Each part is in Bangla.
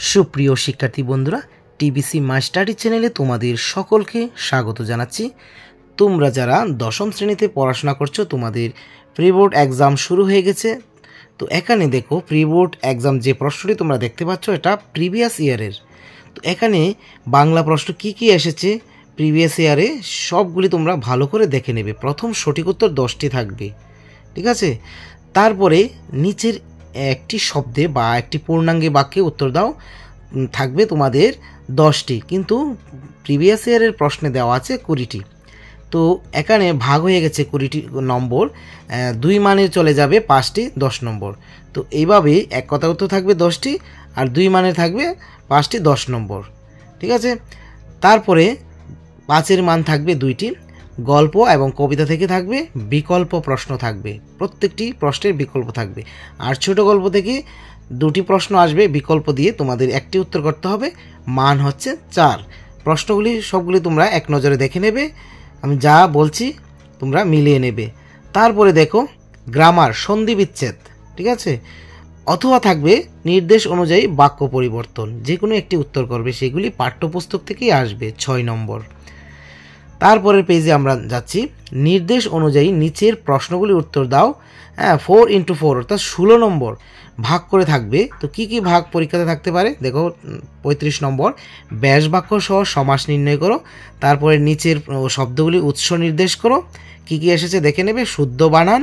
সুপ্রিয় শিক্ষার্থী বন্ধুরা, টিবিসি মাই স্টাডি চ্যানেলে তোমাদের সকলকে স্বাগত জানাচ্ছি। তোমরা যারা দশম শ্রেণীতে পড়াশোনা করছো, তোমাদের প্রি বোর্ড এক্সাম শুরু হয়ে গেছে। তো এখানে দেখো, প্রি বোর্ড এক্সাম যে প্রশ্নটি তোমরা দেখতে পাচ্ছ এটা প্রিভিয়াস ইয়ারের। তো এখানে বাংলা প্রশ্ন কি কি এসেছে প্রিভিয়াস ইয়ারে সবগুলি তোমরা ভালো করে দেখে নেবে। প্রথম সঠিক উত্তর 10টি থাকবে, ঠিক আছে। তারপরে নিচের একটি শব্দে বা একটি পূর্ণাঙ্গে বাক্যে উত্তর দাও, থাকবে তোমাদের 10টি, কিন্তু প্রিভিয়াস ইয়ারের প্রশ্নে দেওয়া আছে 20টি। তো এখানে ভাগ হয়ে গেছে 20টি নম্বর, 2 মানে চলে যাবে 5টি 10 নম্বর। তো এইভাবে এক কথা উত্তর থাকবে 10টি আর 2 মানে থাকবে 5টি 10 নম্বর, ঠিক আছে। তারপরে 5-এর মান থাকবে 2টি, গল্প এবং কবিতা থেকে থাকবে বিকল্প প্রশ্ন থাকবে, প্রত্যেকটি প্রশ্নের বিকল্প থাকবে। আর ছোট গল্প থেকে 2টি প্রশ্ন আসবে বিকল্প দিয়ে, তোমাদের একটি উত্তর করতে হবে, মান হচ্ছে 4। প্রশ্নগুলি সবগুলি তোমরা এক নজরে দেখে নেবে, আমি যা বলছি তোমরা মিলিয়ে নেবে। তারপরে দেখো গ্রামার, সন্ধি বিচ্ছেদ, ঠিক আছে, অথবা থাকবে নির্দেশ অনুযায়ী বাক্য পরিবর্তন, যে কোনো একটি উত্তর করবে, সেগুলি পাঠ্যপুস্তক থেকেই আসবে 6 নম্বর। তারপরের পেজে আমরা যাচ্ছি, নির্দেশ অনুযায়ী নিচের প্রশ্নগুলি উত্তর দাও। 4x4 অর্থাৎ 16 নম্বর ভাগ করে থাকবে। তো কি কি ভাগ পরীক্ষাতে থাকতে পারে দেখো, 35 নম্বর ব্যাস বাক্য সহ সমাস নির্ণয় করো। তারপরে নিচের শব্দগুলি উৎস নির্দেশ করো, কি কি এসেছে দেখে নেবে। শুদ্ধ বানান,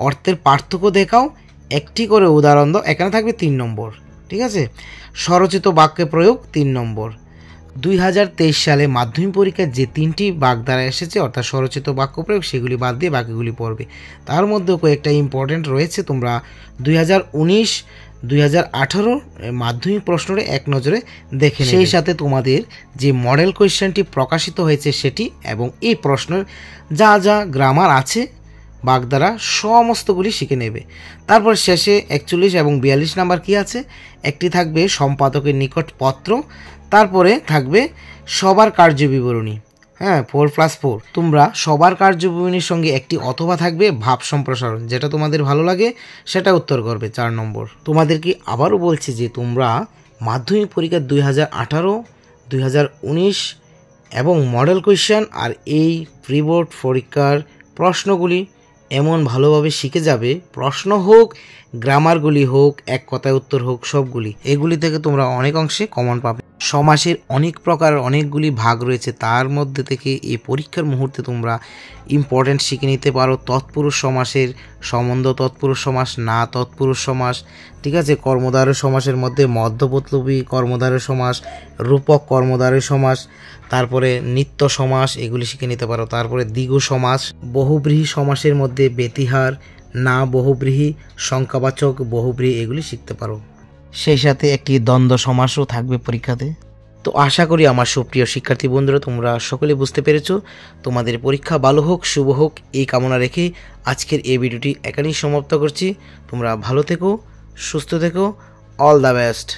অর্থের পার্থক্য দেখাও, একটি করে উদাহরণ দাও, এখানে থাকবে 3 নম্বর, ঠিক আছে। স্বরচিত বাক্যে প্রয়োগ 3 নম্বর। 2023 সালে মাধ্যমিক পরীক্ষায় যে 3টি বাগধারা এসেছে অর্থাৎ স্বরচিত বাক্য প্রয়োগ, সেগুলি বাদ দিয়ে বাকিগুলি পড়বে। তার মধ্যে কয়েকটা ইম্পর্টেন্ট রয়েছে, তোমরা 2019, 2018 মাধ্যমিক প্রশ্নটা এক নজরে দেখে নেবে। সেই সাথে তোমাদের যে মডেল কোয়েশ্চেনটি প্রকাশিত হয়েছে সেটি, এবং এই প্রশ্নের যা যা গ্রামার আছে বাগধারা সমস্তগুলি শিখে নেবে। তারপর শেষে 41 এবং 42 নাম্বার কি আছে, একটি থাকবে সম্পাদকের নিকট পত্র, তারপরে থাকবে সবার কার্য বিবরণী, 4+4। তোমরা সবার কার্য বিবরণীর সঙ্গে একটি অথবা থাকবে ভাব সম্প্রসারণ, যেটা তোমাদের ভালো লাগে সেটা উত্তর করবে 4 নম্বর। তোমাদেরকে আবারও বলছি যে তোমরা মাধ্যমিক পরীক্ষা 2018, 2019 এবং মডেল কোয়েশ্চেন আর এই প্রি বোর্ড পরীক্ষার প্রশ্নগুলি এমন ভালোভাবে শিখে যাবে, প্রশ্ন হোক, গ্রামারগুলি হোক, এক কথায় উত্তর হোক, সবগুলি এগুলি থেকে তোমরা অনেক অংশে কমন পাবে। সমাসের অনেক প্রকার অনেকগুলি ভাগ রয়েছে, তার মধ্যে থেকে এই পরীক্ষার মুহূর্তে তোমরা ইম্পর্টেন্ট শিখে নিতে পারো। তৎপুরুষ সমাসের সম্বন্ধ, তৎপুরুষ সমাস, না তৎপুরুষ সমাস, ঠিক আছে। কর্মধারয় সমাসের মধ্যে মধ্যপদলোপী কর্মধারয় সমাস, রূপক কর্মধারয় সমাস, তারপরে নিত্য সমাস, এগুলি শিখে নিতে পারো। তারপরে দ্বিগু সমাস, বহুব্রীহি সমাসের মধ্যে ব্যতিহার, না বহুব্রীহি, সংখ্যাবাচক বহুব্রীহি, এগুলি শিখতে পারো। সেই সাথে একটি দ্বন্দ্ব সমাসও থাকবে পরীক্ষাতে। তো আশা করি আমার সুপ্রিয় শিক্ষার্থী বন্ধুরা তোমরা সকলে বুঝতে পেরেছো। তোমাদের পরীক্ষা ভালো হোক, শুভ হোক, এই কামনা রেখে আজকের এই ভিডিওটি এখানেই সমাপ্ত করছি। তোমরা ভালো থেকো, সুস্থ থেকো, অল দ্য বেস্ট।